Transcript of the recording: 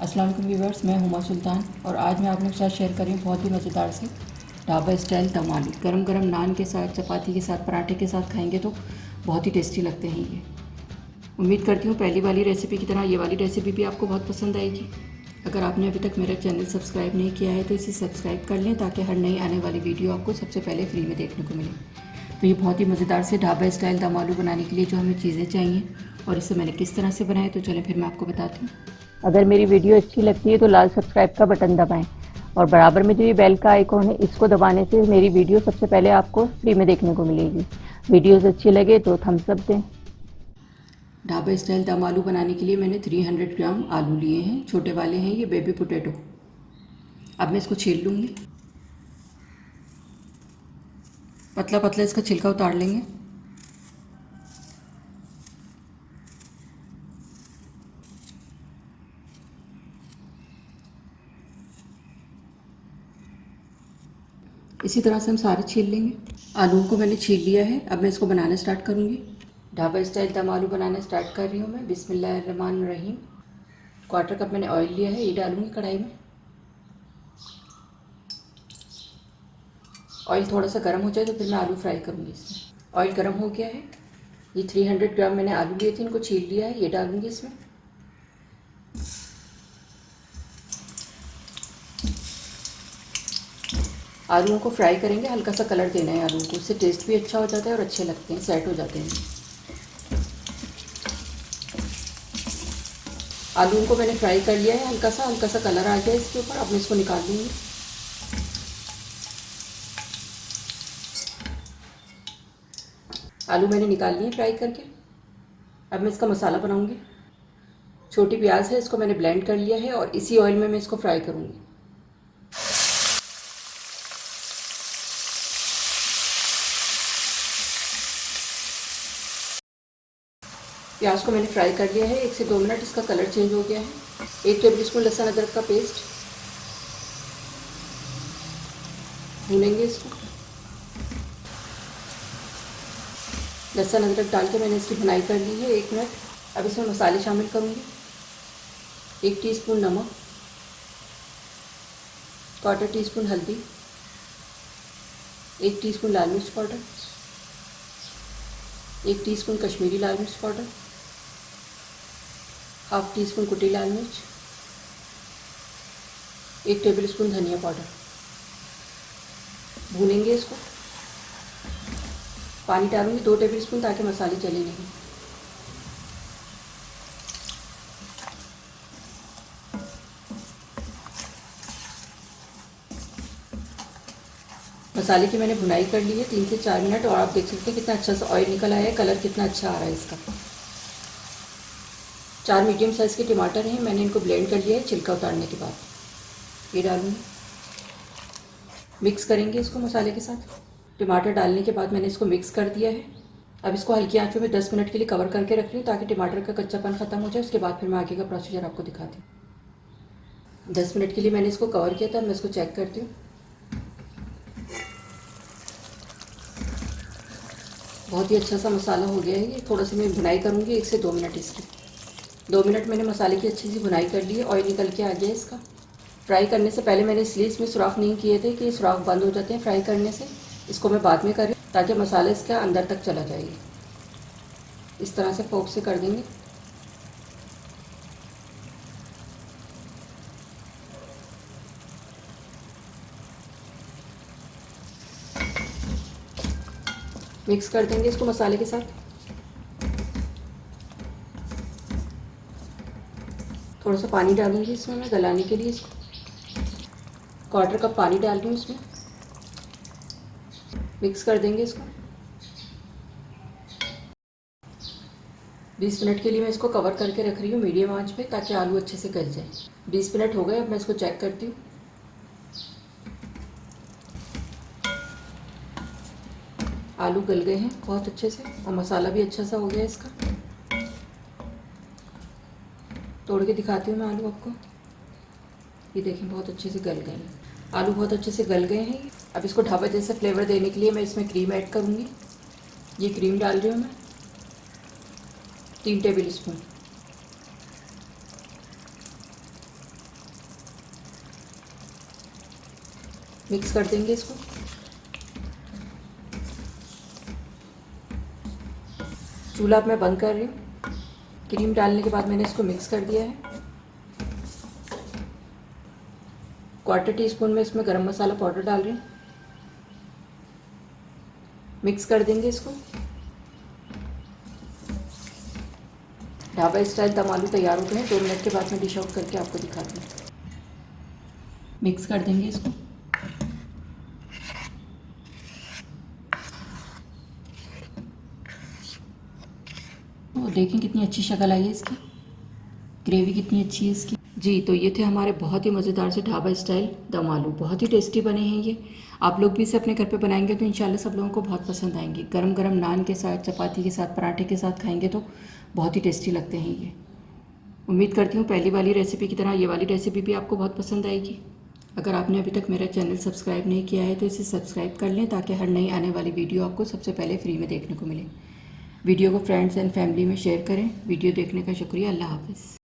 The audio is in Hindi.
अस्सलाम वालेकुम व्यूअर्स, मैं हुमा सुल्तान और आज मैं आप लोगों के साथ शेयर कर रही हूँ बहुत ही मज़ेदार से ढाबा स्टाइल दम आलू। गरम गरम नान के साथ, चपाती के साथ, पराठे के साथ खाएंगे तो बहुत ही टेस्टी लगते हैं ये। उम्मीद करती हूँ पहली वाली रेसिपी की तरह ये वाली रेसिपी भी आपको बहुत पसंद आएगी। अगर आपने अभी तक मेरा चैनल सब्सक्राइब नहीं किया है तो इसे सब्सक्राइब कर लें ताकि हर नई आने वाली वीडियो आपको सबसे पहले फ्री में देखने को मिले। तो ये बहुत ही मज़ेदार से ढाबा स्टाइल दम आलू बनाने के लिए जो हमें चीज़ें चाहिए और इसे मैंने किस तरह से बनाया तो चलें फिर मैं आपको बताती हूँ। अगर मेरी वीडियो अच्छी लगती है तो लाल सब्सक्राइब का बटन दबाएं और बराबर में जो ये बेल का आइकॉन है इसको दबाने से मेरी वीडियो सबसे पहले आपको फ्री में देखने को मिलेगी। वीडियोस अच्छी लगे तो थम्स अप दें। ढाबा स्टाइल दम आलू बनाने के लिए मैंने 300 ग्राम आलू लिए हैं, छोटे वाले हैं ये बेबी पोटैटो। अब मैं इसको छील लूँगी, पतला पतला इसका छिलका उतार लेंगे। इसी तरह से हम सारे छील लेंगे। आलूओं को मैंने छील लिया है, अब मैं इसको बनाना स्टार्ट करूँगी। ढाबा स्टाइल दम आलू बनाना स्टार्ट कर रही हूँ मैं। बिस्मिल्लाहिर्रहमानिर्रहीम। 1/4 कप मैंने ऑयल लिया है, ये डालूँगी कढ़ाई में। ऑयल थोड़ा सा गर्म हो जाए तो फिर मैं आलू फ्राई करूँगी इसमें। ऑयल गर्म हो गया है, ये 300 ग्राम मैंने आलू लिए थे, इनको छील लिया है, ये डालूँगी इसमें। आलूओं को फ्राई करेंगे, हल्का सा कलर देना है आलू को, इससे टेस्ट भी अच्छा हो जाता है और अच्छे लगते हैं, सेट हो जाते हैं। आलूओं को मैंने फ्राई कर लिया है, हल्का सा कलर आ गया इसके ऊपर। अब मैं इसको निकाल लूँगी। आलू मैंने निकाल लिए फ्राई करके। अब मैं इसका मसाला बनाऊँगी। छोटी प्याज है, इसको मैंने ब्लेंड कर लिया है और इसी ऑयल में मैं इसको फ्राई करूँगी। प्याज को मैंने फ्राई कर लिया है, 1 से 2 मिनट, इसका कलर चेंज हो गया है। 1 टेबल स्पून लहसुन अदरक का पेस्ट भूनेंगे इसको। लहसुन अदरक डाल के मैंने इसकी भुनाई कर ली है 1 मिनट। अब इसमें मसाले शामिल करूँगी। 1 टीस्पून नमक, 1/4 टीस्पून हल्दी, 1 टीस्पून लाल मिर्च पाउडर, 1 टीस्पून कश्मीरी लाल मिर्च पाउडर, 1/2 टीस्पून कुटी लाल मिर्च, 1 टेबल स्पून धनिया पाउडर। भूनेंगे इसको। पानी डालूंगी 2 टेबल स्पून ताकि मसाले जले नहीं। मसाले की मैंने भुनाई कर ली है 3 से 4 मिनट और आप देख सकते हैं कितना अच्छा सा ऑयल निकल आया है, कलर कितना अच्छा आ रहा है इसका। 4 मीडियम साइज़ के टमाटर हैं, मैंने इनको ब्लेंड कर लिया है छिलका उतारने के बाद। ये डालूँगी, मिक्स करेंगे इसको मसाले के साथ। टमाटर डालने के बाद मैंने इसको मिक्स कर दिया है। अब इसको हल्की आंच में 10 मिनट के लिए कवर करके रख रही हूँ ताकि टमाटर का कच्चापन ख़त्म हो जाए। उसके बाद फिर मैं आगे का प्रोसीजर आपको दिखाती हूँ। 10 मिनट के लिए मैंने इसको कवर किया था, मैं इसको चेक करती हूँ। बहुत ही अच्छा सा मसाला हो गया है ये। थोड़ा सा मैं भुनाई करूँगी 1 से 2 मिनट इसकी। 2 मिनट मैंने मसाले की अच्छी सी भुनाई कर ली है, ऑयल निकल के आ गया इसका। फ्राई करने से पहले मैंने इसलिए इसमें सुराख नहीं किए थे कि सुराख बंद हो जाते हैं फ्राई करने से। इसको मैं बाद में कर रही हूँ ताकि मसाला इसका अंदर तक चला जाए। इस तरह से फोक से कर देंगे। मिक्स कर देंगे इसको मसाले के साथ। थोड़ा सा पानी डालूंगी इसमें मैं गलाने के लिए। इसको 1/4 कप पानी डाल रही हूँ इसमें। मिक्स कर देंगे इसको। 20 मिनट के लिए मैं इसको कवर करके रख रही हूँ मीडियम आंच पे ताकि आलू अच्छे से गल जाए। 20 मिनट हो गए, अब मैं इसको चेक करती हूँ। आलू गल गए हैं बहुत अच्छे से और मसाला भी अच्छा सा हो गया इसका। तोड़ के दिखाती हूँ मैं आलू आपको। ये देखें बहुत अच्छे से गल गए हैं आलू, बहुत अच्छे से गल गए हैं। अब इसको ढाबा जैसे फ्लेवर देने के लिए मैं इसमें क्रीम ऐड करूँगी। ये क्रीम डाल रही हूँ मैं 3 टेबल स्पून। मिक्स कर देंगे इसको। चूल्हा मैं बंद कर रही हूँ। क्रीम डालने के बाद मैंने इसको मिक्स कर दिया है। 1/4 टीस्पून में इसमें गरम मसाला पाउडर डाल रही हूँ। मिक्स कर देंगे इसको। ढाबा स्टाइल दम आलू तैयार हो गए हैं। 2 मिनट के बाद मैं डिश आउट करके आपको दिखाती हूँ। मिक्स कर देंगे इसको। तो देखें कितनी अच्छी शक्ल आई है इसकी, ग्रेवी कितनी अच्छी है इसकी। जी, तो ये थे हमारे बहुत ही मज़ेदार से ढाबा स्टाइल दम आलू। बहुत ही टेस्टी बने हैं ये। आप लोग भी इसे अपने घर पे बनाएंगे तो इंशाल्लाह सब लोगों को बहुत पसंद आएंगे। गरम गरम नान के साथ, चपाती के साथ, पराठे के साथ खाएंगे तो बहुत ही टेस्टी लगते हैं ये। उम्मीद करती हूँ पहली वाली रेसिपी की तरह ये वाली रेसिपी भी आपको बहुत पसंद आएगी। अगर आपने अभी तक मेरा चैनल सब्सक्राइब नहीं किया है तो इसे सब्सक्राइब कर लें ताकि हर नई आने वाली वीडियो आपको सबसे पहले फ्री में देखने को मिले। वीडियो को फ्रेंड्स एंड फैमिली में शेयर करें। वीडियो देखने का शुक्रिया। अल्लाह हाफ़िज़।